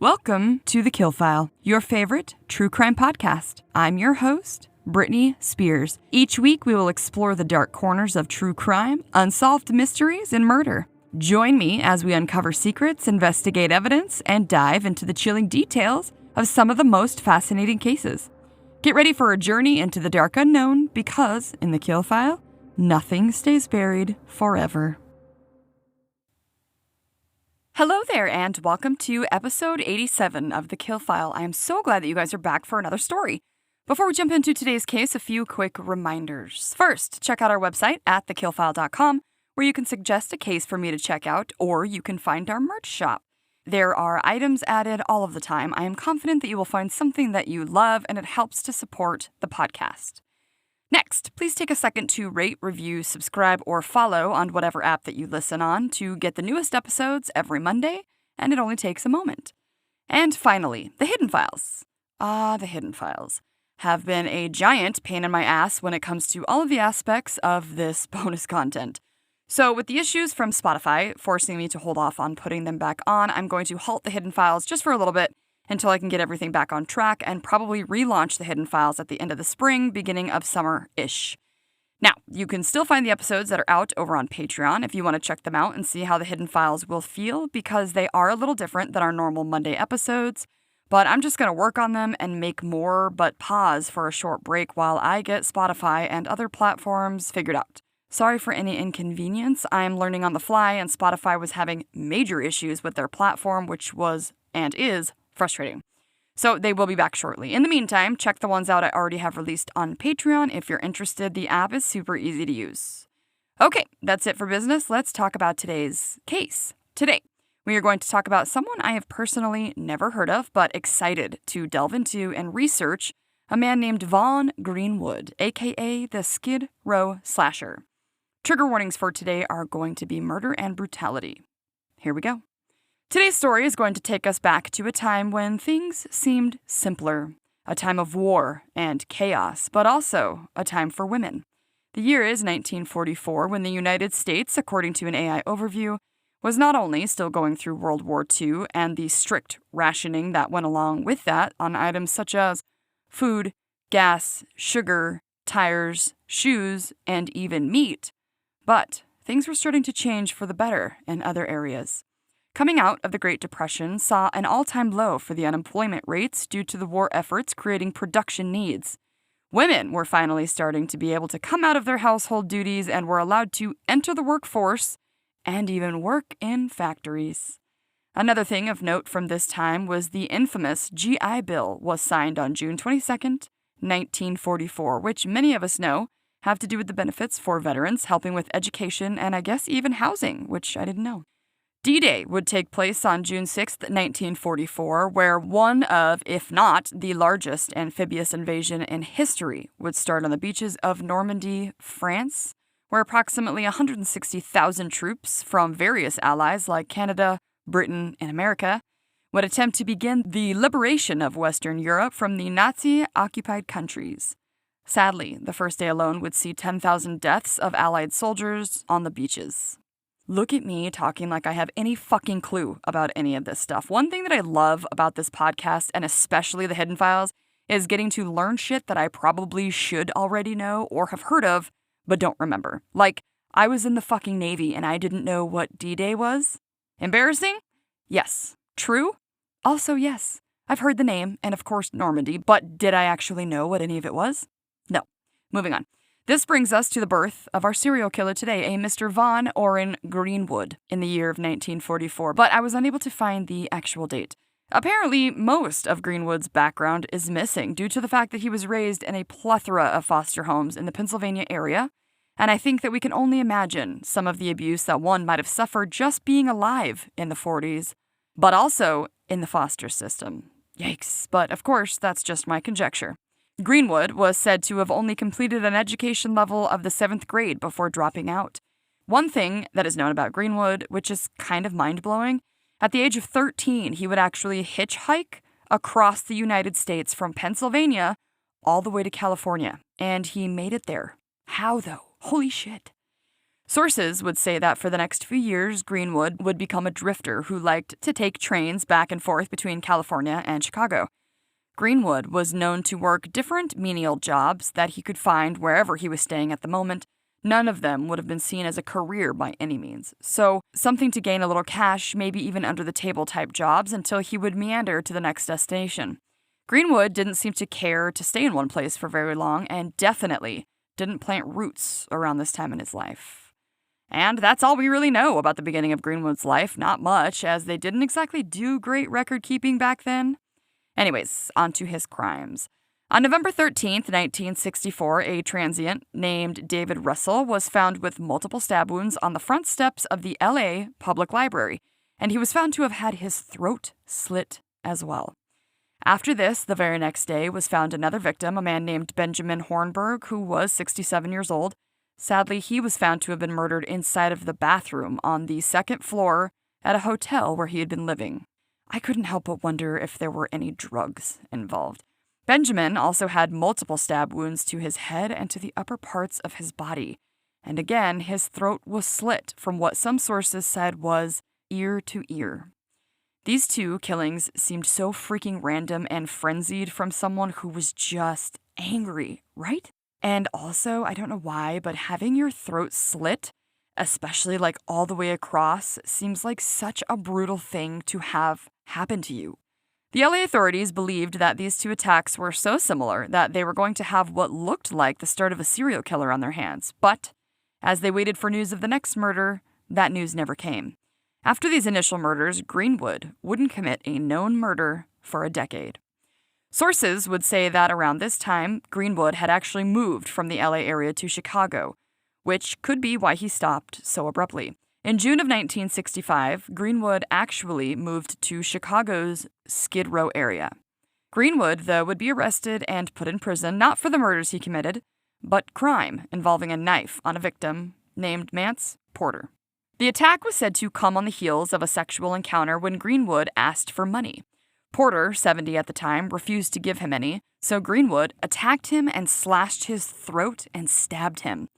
Welcome to TheKillFile, your favorite true crime podcast. I'm your host, Brittany Spears. Each week, we will explore the dark corners of true crime, unsolved mysteries, and murder. Join me as we uncover secrets, investigate evidence, and dive into the chilling details of some of the most fascinating cases. Get ready for a journey into the dark unknown because, in TheKillFile, nothing stays buried forever. Hello there, and welcome to episode 87 of TheKillFile. I am so glad that you guys are back for another story. Before we jump into today's case, a few quick reminders. First, check out our website at TheKillFile.com, where you can suggest a case for me to check out, or you can find our merch shop. There are items added all of the time. I am confident that you will find something that you love, and it helps to support the podcast. Next, please take a second to rate, review, subscribe, or follow on whatever app that you listen on to get the newest episodes every Monday, and it only takes a moment. And finally, the Hidden Files. The Hidden Files have been a giant pain in my ass when it comes to all of the aspects of this bonus content. So with the issues from Spotify forcing me to hold off on putting them back on, I'm going to halt the Hidden Files just for a little bit until I can get everything back on track and probably relaunch the Hidden Files at the end of the spring, beginning of summer-ish. Now, you can still find the episodes that are out over on Patreon if you want to check them out and see how the Hidden Files will feel, because they are a little different than our normal Monday episodes, but I'm just going to work on them and make more, but pause for a short break while I get Spotify and other platforms figured out. Sorry for any inconvenience. I'm learning on the fly, and Spotify was having major issues with their platform, which was, and is, frustrating. So they will be back shortly. In the meantime, check the ones out I already have released on Patreon if you're interested. The app is super easy to use. Okay, that's it for business. Let's talk about today's case. Today, we are going to talk about someone I have personally never heard of, but excited to delve into and research, a man named Vaughn Greenwood, aka the Skid Row Slasher. Trigger warnings for today are going to be murder and brutality. Here we go. Today's story is going to take us back to a time when things seemed simpler, a time of war and chaos, but also a time for women. The year is 1944, when the United States, according to an AI overview, was not only still going through World War II and the strict rationing that went along with that on items such as food, gas, sugar, tires, shoes, and even meat, but things were starting to change for the better in other areas. Coming out of the Great Depression saw an all-time low for the unemployment rates due to the war efforts creating production needs. Women were finally starting to be able to come out of their household duties and were allowed to enter the workforce and even work in factories. Another thing of note from this time was the infamous GI Bill was signed on June 22nd, 1944, which many of us know have to do with the benefits for veterans, helping with education and I guess even housing, which I didn't know. D-Day would take place on June 6, 1944, where one of, if not, the largest amphibious invasion in history would start on the beaches of Normandy, France, where approximately 160,000 troops from various allies like Canada, Britain, and America would attempt to begin the liberation of Western Europe from the Nazi-occupied countries. Sadly, the first day alone would see 10,000 deaths of Allied soldiers on the beaches. Look at me talking like I have any fucking clue about any of this stuff. One thing that I love about this podcast, and especially the Hidden Files, is getting to learn shit that I probably should already know or have heard of, but don't remember. Like, I was in the fucking Navy and I didn't know what D-Day was. Embarrassing? Yes. True? Also, yes. I've heard the name, and of course Normandy, but did I actually know what any of it was? No. Moving on. This brings us to the birth of our serial killer today, a Mr. Vaughn Greenwood, in the year of 1944, but I was unable to find the actual date. Apparently, most of Greenwood's background is missing due to the fact that he was raised in a plethora of foster homes in the Pennsylvania area, and I think that we can only imagine some of the abuse that one might have suffered just being alive in the 40s, but also in the foster system. Yikes, but of course, that's just my conjecture. Greenwood was said to have only completed an education level of the 7th grade before dropping out. One thing that is known about Greenwood, which is kind of mind-blowing, at the age of 13, he would actually hitchhike across the United States from Pennsylvania all the way to California, and he made it there. How, though? Holy shit. Sources would say that for the next few years, Greenwood would become a drifter who liked to take trains back and forth between California and Chicago. Greenwood was known to work different menial jobs that he could find wherever he was staying at the moment. None of them would have been seen as a career by any means. So, something to gain a little cash, maybe even under-the-table type jobs, until he would meander to the next destination. Greenwood didn't seem to care to stay in one place for very long, and definitely didn't plant roots around this time in his life. And that's all we really know about the beginning of Greenwood's life. Not much, as they didn't exactly do great record-keeping back then. Anyways, on to his crimes. On November 13th, 1964, a transient named David Russell was found with multiple stab wounds on the front steps of the LA Public Library, and he was found to have had his throat slit as well. After this, the very next day was found another victim, a man named Benjamin Hornberg, who was 67 years old. Sadly, he was found to have been murdered inside of the bathroom on the second floor at a hotel where he had been living. I couldn't help but wonder if there were any drugs involved. Benjamin also had multiple stab wounds to his head and to the upper parts of his body. And again, his throat was slit from what some sources said was ear to ear. These two killings seemed so freaking random and frenzied from someone who was just angry, right? And also, I don't know why, but having your throat slit, especially like all the way across, seems like such a brutal thing to have happen to you. The LA authorities believed that these two attacks were so similar that they were going to have what looked like the start of a serial killer on their hands. But as they waited for news of the next murder, that news never came. After these initial murders, Greenwood wouldn't commit a known murder for a decade. Sources would say that around this time, Greenwood had actually moved from the LA area to Chicago, which could be why he stopped so abruptly. In June of 1965, Greenwood actually moved to Chicago's Skid Row area. Greenwood, though, would be arrested and put in prison not for the murders he committed, but crime involving a knife on a victim named Mance Porter. The attack was said to come on the heels of a sexual encounter when Greenwood asked for money. Porter, 70 at the time, refused to give him any, so Greenwood attacked him and slashed his throat and stabbed him.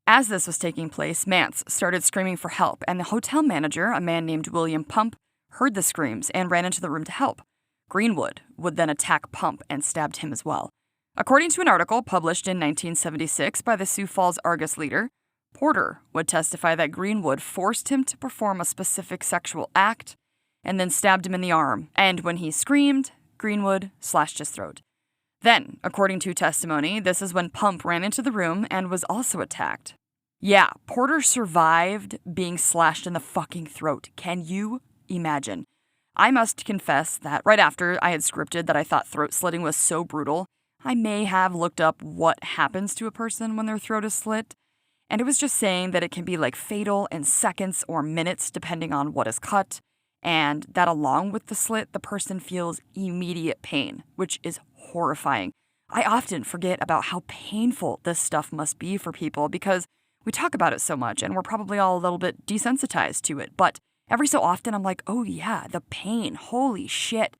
As this was taking place, Mance started screaming for help, and the hotel manager, a man named William Pump, heard the screams and ran into the room to help. Greenwood would then attack Pump and stabbed him as well. According to an article published in 1976 by the Sioux Falls Argus Leader, Porter would testify that Greenwood forced him to perform a specific sexual act and then stabbed him in the arm, and when he screamed, Greenwood slashed his throat. Then, according to testimony, this is when Pump ran into the room and was also attacked. Yeah, Porter survived being slashed in the fucking throat. Can you imagine? I must confess that right after I had scripted that I thought throat slitting was so brutal, I may have looked up what happens to a person when their throat is slit, and it was just saying that it can be like fatal in seconds or minutes depending on what is cut, and that along with the slit, the person feels immediate pain, which is horrifying. I often forget about how painful this stuff must be for people because we talk about it so much and we're probably all a little bit desensitized to it, but every so often I'm like, oh yeah, the pain, holy shit.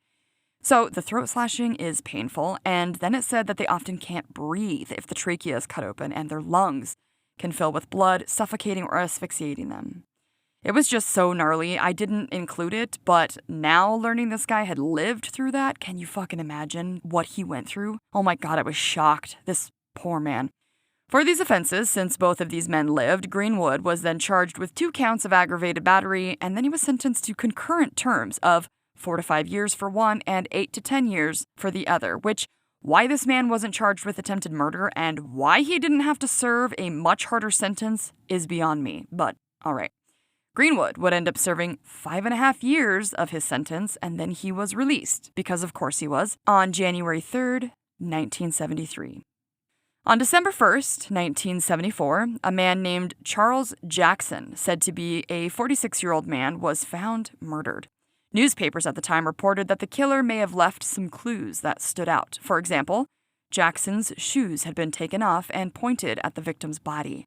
So the throat slashing is painful, and then it said that they often can't breathe if the trachea is cut open and their lungs can fill with blood, suffocating or asphyxiating them. It was just so gnarly, I didn't include it, but now learning this guy had lived through that, can you fucking imagine what he went through? Oh my god, I was shocked. This poor man. For these offenses, since both of these men lived, Greenwood was then charged with 2 counts of aggravated battery, and then he was sentenced to concurrent terms of 4 to 5 years for one and 8 to 10 years for the other, which, why this man wasn't charged with attempted murder and why he didn't have to serve a much harder sentence is beyond me, but alright. Greenwood would end up serving 5.5 years of his sentence, and then he was released, because of course he was, on January 3rd, 1973. On December 1st, 1974, a man named Charles Jackson, said to be a 46-year-old man, was found murdered. Newspapers at the time reported that the killer may have left some clues that stood out. For example, Jackson's shoes had been taken off and pointed at the victim's body.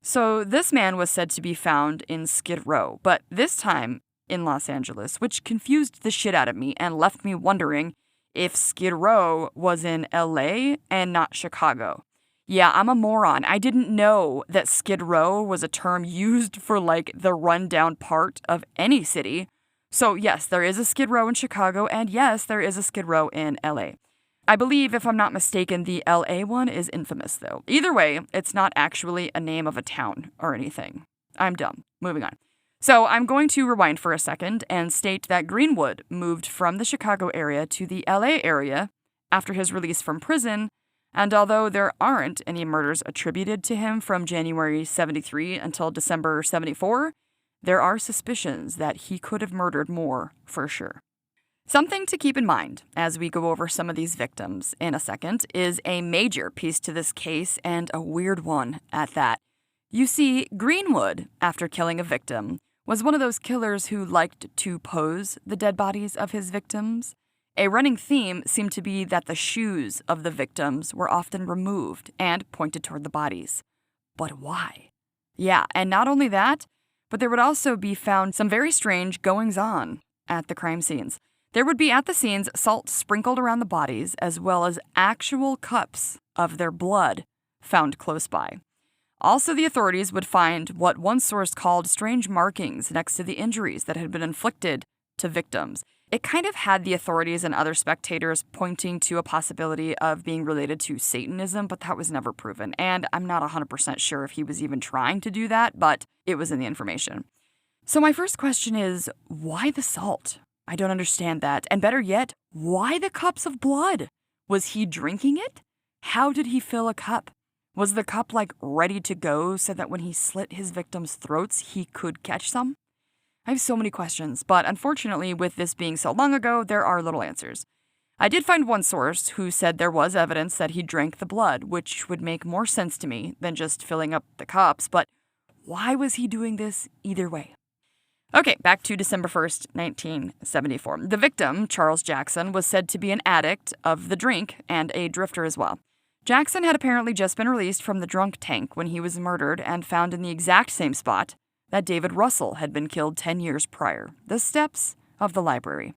So this man was said to be found in Skid Row, but this time in Los Angeles, which confused the shit out of me and left me wondering if Skid Row was in LA and not Chicago. Yeah, I'm a moron. I didn't know that Skid Row was a term used for, like, the rundown part of any city. So, yes, there is a Skid Row in Chicago, and yes, there is a Skid Row in LA. I believe, if I'm not mistaken, the LA one is infamous, though. Either way, it's not actually a name of a town or anything. I'm dumb. Moving on. So, I'm going to rewind for a second and state that Greenwood moved from the Chicago area to the LA area after his release from prison. And although there aren't any murders attributed to him from January 73 until December 74, there are suspicions that he could have murdered more for sure. Something to keep in mind as we go over some of these victims in a second is a major piece to this case, and a weird one at that. You see, Greenwood, after killing a victim, was one of those killers who liked to pose the dead bodies of his victims. A running theme seemed to be that the shoes of the victims were often removed and pointed toward the bodies. But why? Yeah, and not only that, but there would also be found some very strange goings-on at the crime scenes. There would be at the scenes salt sprinkled around the bodies, as well as actual cups of their blood found close by. Also, the authorities would find what one source called strange markings next to the injuries that had been inflicted to victims. It kind of had the authorities and other spectators pointing to a possibility of being related to Satanism, but that was never proven. And I'm not 100% sure if he was even trying to do that, but it was in the information. So my first question is, why the salt? I don't understand that. And better yet, why the cups of blood? Was he drinking it? How did he fill a cup? Was the cup, like, ready to go so that when he slit his victims' throats, he could catch some? I have so many questions, but unfortunately, with this being so long ago, there are little answers. I did find one source who said there was evidence that he drank the blood, which would make more sense to me than just filling up the cups, but why was he doing this either way? Okay, back to December 1st, 1974. The victim, Charles Jackson, was said to be an addict of the drink and a drifter as well. Jackson had apparently just been released from the drunk tank when he was murdered and found in the exact same spot that David Russell had been killed 10 years prior, the steps of the library.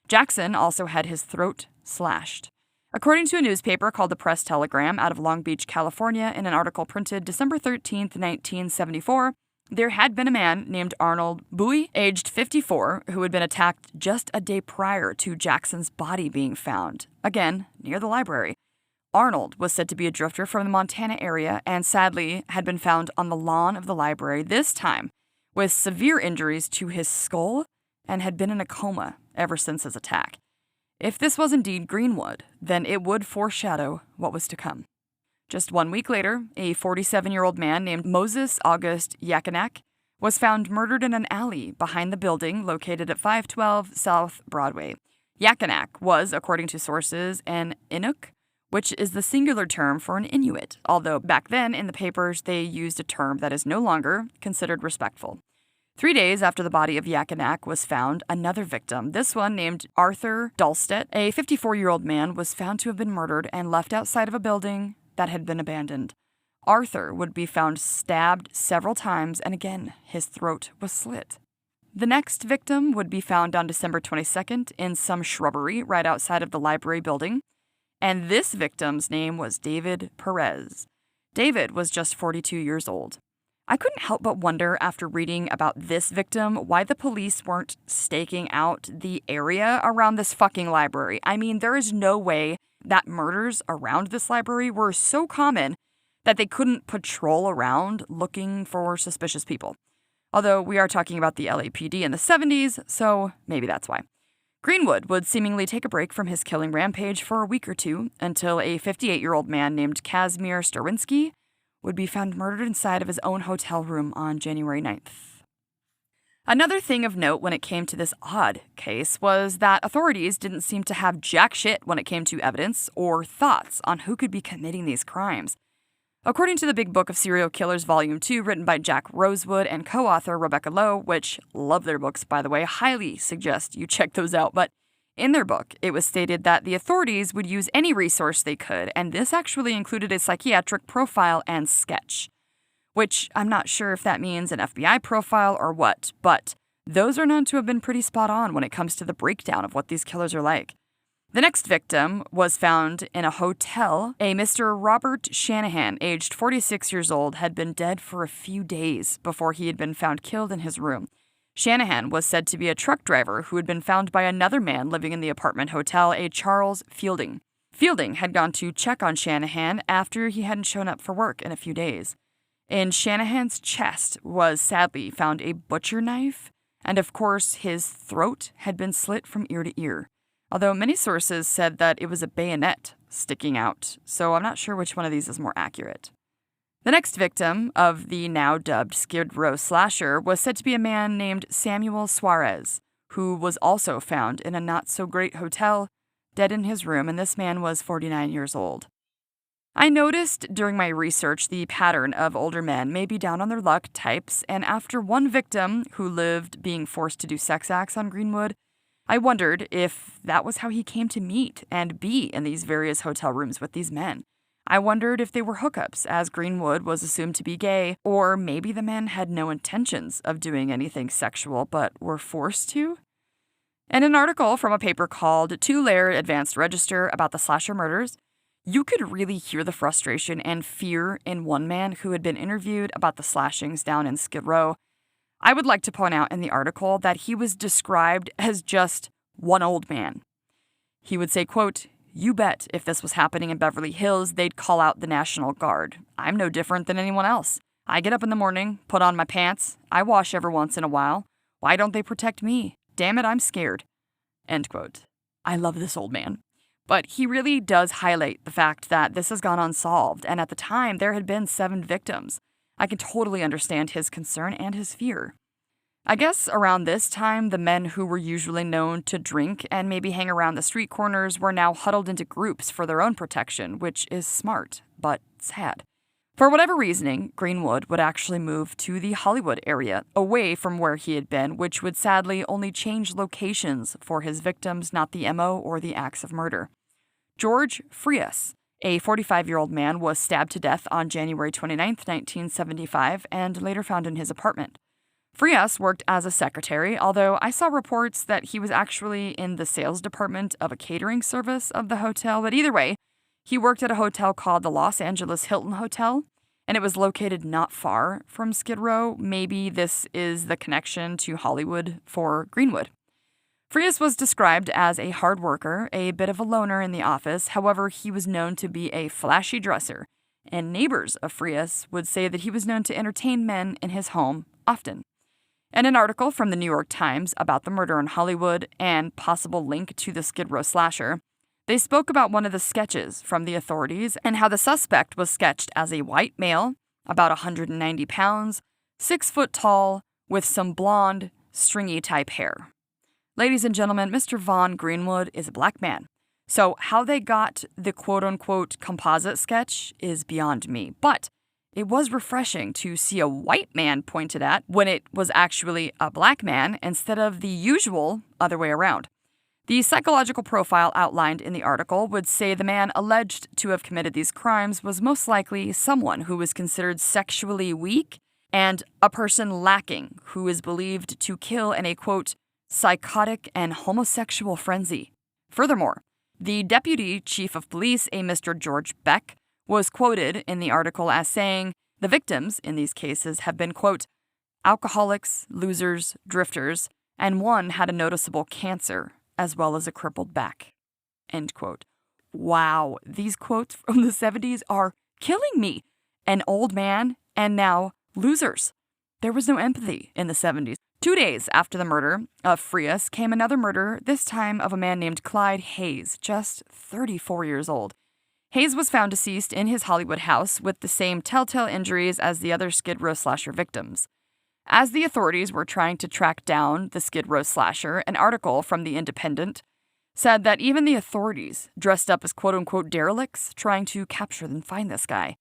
Jackson also had his throat slashed. According to a newspaper called the Press-Telegram out of Long Beach, California, in an article printed December 13th, 1974, there had been a man named Arnold Bowie, aged 54, who had been attacked just a day prior to Jackson's body being found, again, near the library. Arnold was said to be a drifter from the Montana area and sadly had been found on the lawn of the library, this time with severe injuries to his skull, and had been in a coma ever since his attack. If this was indeed Greenwood, then it would foreshadow what was to come. Just 1 week later, a 47-year-old man named Moses August Yakinak was found murdered in an alley behind the building located at 512 South Broadway. Yakinak was, according to sources, an Inuk, which is the singular term for an Inuit, although back then in the papers they used a term that is no longer considered respectful. 3 days after the body of Yakinak was found, another victim, this one named Arthur Dahlstedt, a 54-year-old man, was found to have been murdered and left outside of a building that had been abandoned. Arthur would be found stabbed several times, and again, his throat was slit. The next victim would be found on December 22nd in some shrubbery right outside of the library building. And this victim's name was David Perez. David was just 42 years old. I couldn't help but wonder after reading about this victim why the police weren't staking out the area around this fucking library. I mean, there is no way that murders around this library were so common that they couldn't patrol around looking for suspicious people. Although we are talking about the LAPD in the 70s, so maybe that's why. Greenwood would seemingly take a break from his killing rampage for a week or two until a 58-year-old man named Kazimir Sterwinski would be found murdered inside of his own hotel room on January 9th. Another thing of note when it came to this odd case was that authorities didn't seem to have jack shit when it came to evidence or thoughts on who could be committing these crimes. According to the Big Book of Serial Killers Volume 2, written by Jack Rosewood and co-author Rebecca Lowe, which, love their books by the way, highly suggest you check those out, but in their book, it was stated that the authorities would use any resource they could, and this actually included a psychiatric profile and sketch. Which, I'm not sure if that means an FBI profile or what, but those are known to have been pretty spot on when it comes to the breakdown of what these killers are like. The next victim was found in a hotel. A Mr. Robert Shanahan, aged 46 years old, had been dead for a few days before he had been found killed in his room. Shanahan was said to be a truck driver who had been found by another man living in the apartment hotel, a Charles Fielding. Fielding had gone to check on Shanahan after he hadn't shown up for work in a few days. In Shanahan's chest was sadly found a butcher knife, and of course his throat had been slit from ear to ear. Although many sources said that it was a bayonet sticking out, so I'm not sure which one of these is more accurate. The next victim of the now dubbed Skid Row slasher was said to be a man named Samuel Suarez, who was also found in a not-so-great hotel, dead in his room, and this man was 49 years old. I noticed during my research the pattern of older men may be down on their luck types, and after one victim who lived being forced to do sex acts on Greenwood, I wondered if that was how he came to meet and be in these various hotel rooms with these men. I wondered if they were hookups, as Greenwood was assumed to be gay, or maybe the men had no intentions of doing anything sexual but were forced to. In an article from a paper called Two-Layer Advanced Register about the slasher murders, you could really hear the frustration and fear in one man who had been interviewed about the slashings down in Skid Row. I would like to point out in the article that he was described as just one old man. He would say, quote, "You bet if this was happening in Beverly Hills, they'd call out the National Guard. I'm no different than anyone else. I get up in the morning, put on my pants, I wash every once in a while. Why don't they protect me? Damn it, I'm scared." End quote. I love this old man. But he really does highlight the fact that this has gone unsolved, and at the time there had been 7 victims. I can totally understand his concern and his fear. I guess around this time, the men who were usually known to drink and maybe hang around the street corners were now huddled into groups for their own protection, which is smart, but sad. For whatever reasoning, Greenwood would actually move to the Hollywood area, away from where he had been, which would sadly only change locations for his victims, not the MO or the acts of murder. George Frias, a 45-year-old man, was stabbed to death on January 29, 1975, and later found in his apartment. Frias worked as a secretary, although I saw reports that he was actually in the sales department of a catering service of the hotel, but either way, he worked at a hotel called the Los Angeles Hilton Hotel, and it was located not far from Skid Row. Maybe this is the connection to Hollywood for Greenwood. Frias was described as a hard worker, a bit of a loner in the office. However, he was known to be a flashy dresser, and neighbors of Frias would say that he was known to entertain men in his home often. In an article from the New York Times about the murder in Hollywood and possible link to the Skid Row slasher, they spoke about one of the sketches from the authorities and how the suspect was sketched as a white male, about 190 pounds, 6 foot tall, with some blonde, stringy type hair. Ladies and gentlemen, Mr. Vaughn Greenwood is a black man. So how they got the quote-unquote composite sketch is beyond me. But it was refreshing to see a white man pointed at when it was actually a black man instead of the usual other way around. The psychological profile outlined in the article would say the man alleged to have committed these crimes was most likely someone who was considered sexually weak and a person lacking who is believed to kill in a, quote, psychotic and homosexual frenzy. Furthermore, the deputy chief of police, a Mr. George Beck, was quoted in the article as saying the victims in these cases have been, quote, alcoholics, losers, drifters, and one had a noticeable cancer as well as a crippled back, end quote. Wow, these quotes from the 70s are killing me. An old man and now losers. There was no empathy in the 70s. 2 days after the murder of Frias came another murder, this time of a man named Clyde Hayes, just 34 years old. Hayes was found deceased in his Hollywood house with the same telltale injuries as the other Skid Row slasher victims. As the authorities were trying to track down the Skid Row slasher, an article from The Independent said that even the authorities dressed up as quote-unquote derelicts trying to capture and find this guy.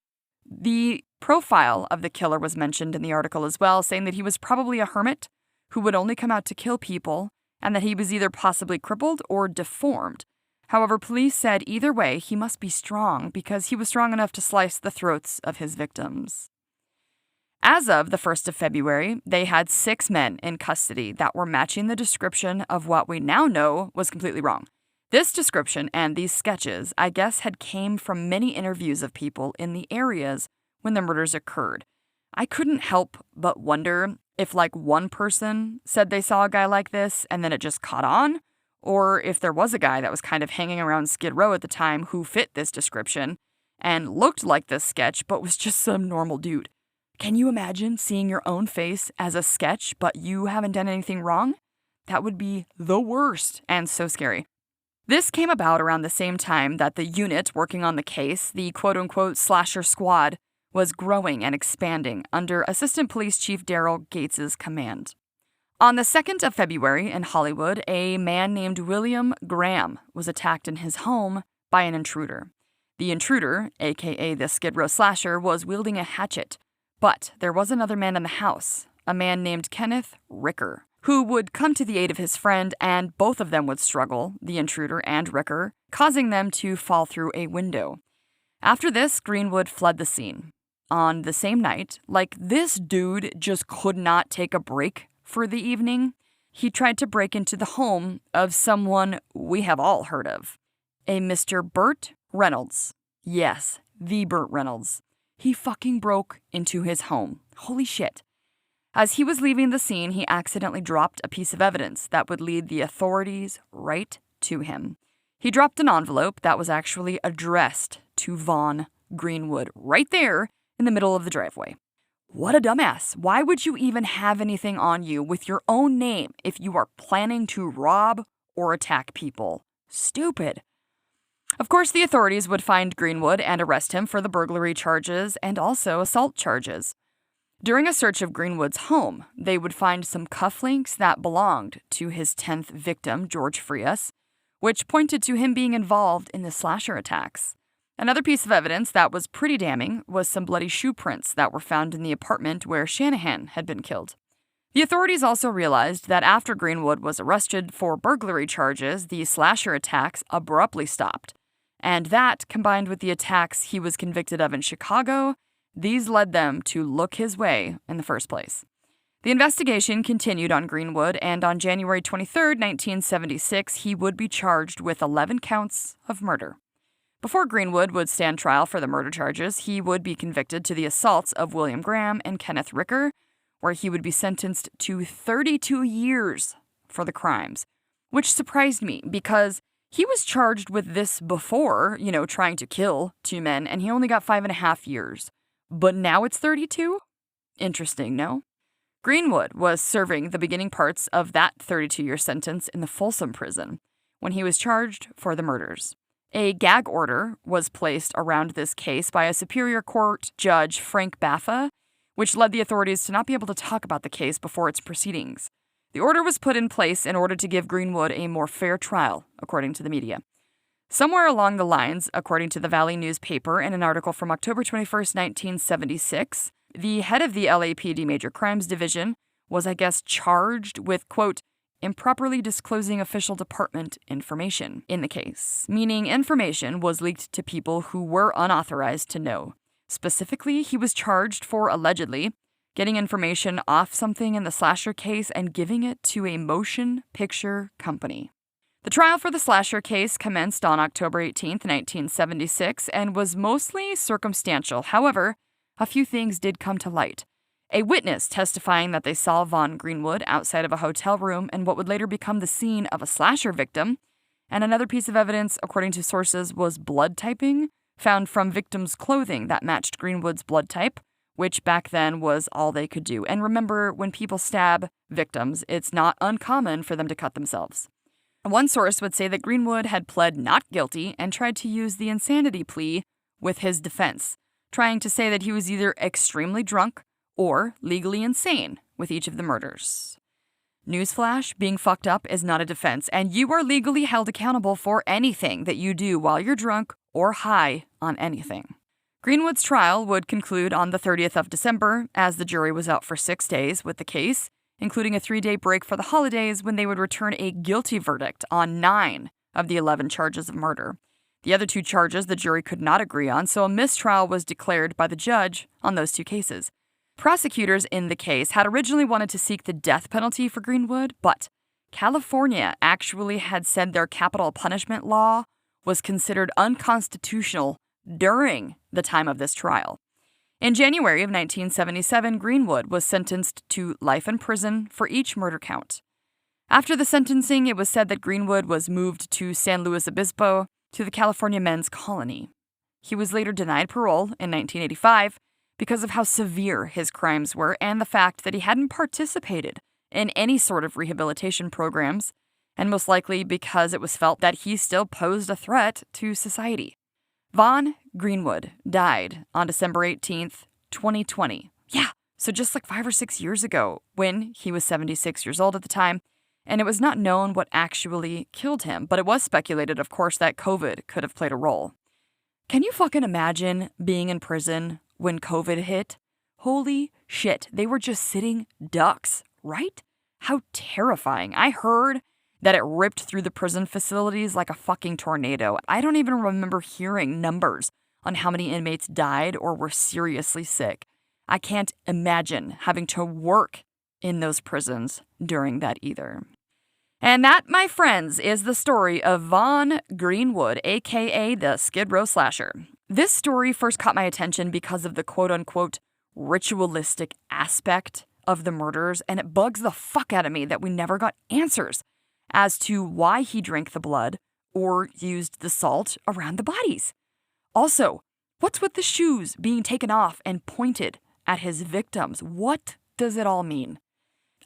The profile of the killer was mentioned in the article as well, saying that he was probably a hermit who would only come out to kill people, and that he was either possibly crippled or deformed. However, police said either way, he must be strong because he was strong enough to slice the throats of his victims. As of the 1st of February, they had 6 men in custody that were matching the description of what we now know was completely wrong. This description and these sketches, I guess, had came from many interviews of people in the areas when the murders occurred. I couldn't help but wonder if one person said they saw a guy like this and then it just caught on, or if there was a guy that was kind of hanging around Skid Row at the time who fit this description and looked like this sketch but was just some normal dude. Can you imagine seeing your own face as a sketch but you haven't done anything wrong? That would be the worst and so scary. This came about around the same time that the unit working on the case, the quote-unquote slasher squad, was growing and expanding under Assistant Police Chief Daryl Gates's command. On the 2nd of February in Hollywood, a man named William Graham was attacked in his home by an intruder. The intruder, aka the Skid Row slasher, was wielding a hatchet, but there was another man in the house, a man named Kenneth Ricker, who would come to the aid of his friend, and both of them would struggle, the intruder and Ricker, causing them to fall through a window. After this, Greenwood fled the scene. On the same night, this dude just could not take a break for the evening, he tried to break into the home of someone we have all heard of, a Mr. Burt Reynolds. Yes, the Burt Reynolds. He fucking broke into his home. Holy shit. As he was leaving the scene, he accidentally dropped a piece of evidence that would lead the authorities right to him. He dropped an envelope that was actually addressed to Vaughn Greenwood right there in the middle of the driveway. What a dumbass. Why would you even have anything on you with your own name if you are planning to rob or attack people? Stupid. Of course, the authorities would find Greenwood and arrest him for the burglary charges and also assault charges. During a search of Greenwood's home, they would find some cufflinks that belonged to his 10th victim, George Frias, which pointed to him being involved in the slasher attacks. Another piece of evidence that was pretty damning was some bloody shoe prints that were found in the apartment where Shanahan had been killed. The authorities also realized that after Greenwood was arrested for burglary charges, the slasher attacks abruptly stopped. And that, combined with the attacks he was convicted of in Chicago, these led them to look his way in the first place. The investigation continued on Greenwood, and on January 23, 1976, he would be charged with 11 counts of murder. Before Greenwood would stand trial for the murder charges, he would be convicted to the assaults of William Graham and Kenneth Ricker, where he would be sentenced to 32 years for the crimes, which surprised me because he was charged with this before, trying to kill 2 men, and he only got 5.5 years. But now it's 32? Interesting, no? Greenwood was serving the beginning parts of that 32-year sentence in the Folsom prison when he was charged for the murders. A gag order was placed around this case by a Superior Court Judge Frank Baffa, which led the authorities to not be able to talk about the case before its proceedings. The order was put in place in order to give Greenwood a more fair trial, according to the media. Somewhere along the lines, according to the Valley newspaper in an article from October 21, 1976, the head of the LAPD Major Crimes Division was, charged with, quote, improperly disclosing official department information in the case, meaning information was leaked to people who were unauthorized to know. Specifically, he was charged for allegedly getting information off something in the slasher case and giving it to a motion picture company. The trial for the slasher case commenced on October 18, 1976, and was mostly circumstantial. However, a few things did come to light. A witness testifying that they saw Vaughn Greenwood outside of a hotel room in what would later become the scene of a slasher victim, and another piece of evidence, according to sources, was blood typing found from victims' clothing that matched Greenwood's blood type, which back then was all they could do. And remember, when people stab victims, it's not uncommon for them to cut themselves. One source would say that Greenwood had pled not guilty and tried to use the insanity plea with his defense, trying to say that he was either extremely drunk or legally insane with each of the murders. Newsflash, being fucked up is not a defense, and you are legally held accountable for anything that you do while you're drunk or high on anything. Greenwood's trial would conclude on the 30th of December, as the jury was out for 6 days with the case, including a 3-day break for the holidays when they would return a guilty verdict on 9 of the 11 charges of murder. The other 2 charges the jury could not agree on, so a mistrial was declared by the judge on those 2 cases. Prosecutors in the case had originally wanted to seek the death penalty for Greenwood, but California actually had said their capital punishment law was considered unconstitutional during the time of this trial. In January of 1977, Greenwood was sentenced to life in prison for each murder count. After the sentencing, it was said that Greenwood was moved to San Luis Obispo to the California Men's Colony. He was later denied parole in 1985 because of how severe his crimes were and the fact that he hadn't participated in any sort of rehabilitation programs, and most likely because it was felt that he still posed a threat to society. Vaughn Greenwood died on December 18th, 2020. Yeah, so just like 5 or 6 years ago, when he was 76 years old at the time, and it was not known what actually killed him, but it was speculated, of course, that COVID could have played a role. Can you fucking imagine being in prison when COVID hit? Holy shit, they were just sitting ducks, right? How terrifying. I heard that it ripped through the prison facilities like a fucking tornado. I don't even remember hearing numbers on how many inmates died or were seriously sick. I can't imagine having to work in those prisons during that either. And that, my friends, is the story of Vaughn Greenwood, aka the Skid Row Slasher. This story first caught my attention because of the quote-unquote ritualistic aspect of the murders, and it bugs the fuck out of me that we never got answers as to why he drank the blood or used the salt around the bodies. Also, what's with the shoes being taken off and pointed at his victims? What does it all mean?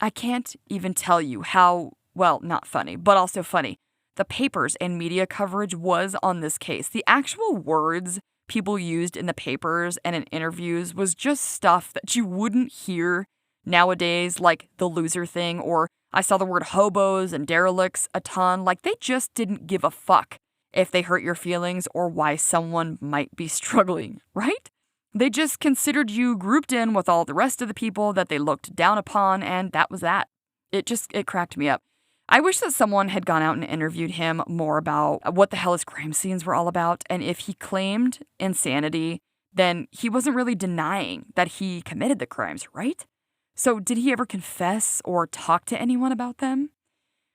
I can't even tell you how, well, not funny, but also funny, the papers and media coverage was on this case. The actual words people used in the papers and in interviews was just stuff that you wouldn't hear nowadays, like the loser thing, or I saw the word hobos and derelicts a ton. Like, they just didn't give a fuck if they hurt your feelings or why someone might be struggling, right? They just considered you grouped in with all the rest of the people that they looked down upon, and that was that. It cracked me up. I wish that someone had gone out and interviewed him more about what the hell his crime scenes were all about, and if he claimed insanity, then he wasn't really denying that he committed the crimes, right? So did he ever confess or talk to anyone about them?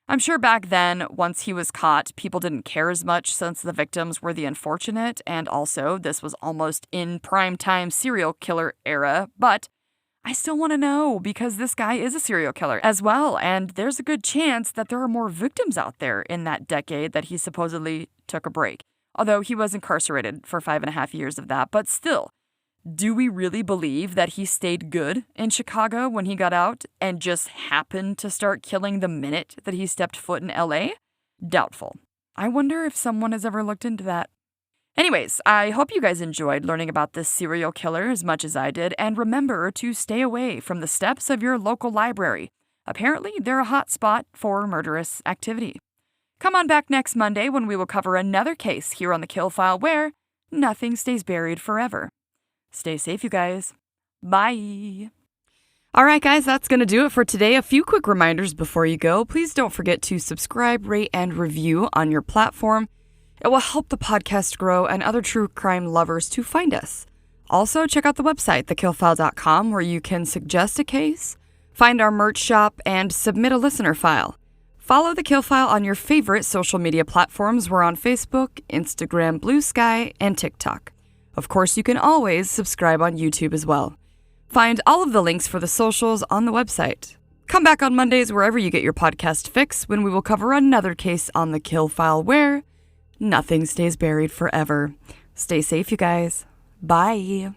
I'm sure back then, once he was caught, people didn't care as much since the victims were the unfortunate, and also this was almost in primetime serial killer era, but I still want to know because this guy is a serial killer as well, and there's a good chance that there are more victims out there in that decade that he supposedly took a break. Although he was incarcerated for 5.5 years of that, but still. Do we really believe that he stayed good in Chicago when he got out and just happened to start killing the minute that he stepped foot in LA? Doubtful. I wonder if someone has ever looked into that. Anyways, I hope you guys enjoyed learning about this serial killer as much as I did, and remember to stay away from the steps of your local library. Apparently, they're a hot spot for murderous activity. Come on back next Monday when we will cover another case here on The Kill File where nothing stays buried forever. Stay safe, you guys. Bye. All right, guys, that's going to do it for today. A few quick reminders before you go. Please don't forget to subscribe, rate, and review on your platform. It will help the podcast grow and other true crime lovers to find us. Also, check out the website, TheKillFile.com, where you can suggest a case, find our merch shop, and submit a listener file. Follow The Kill File on your favorite social media platforms. We're on Facebook, Instagram, Blue Sky, and TikTok. Of course, you can always subscribe on YouTube as well. Find all of the links for the socials on the website. Come back on Mondays wherever you get your podcast fix when we will cover another case on The Kill File where nothing stays buried forever. Stay safe, you guys. Bye.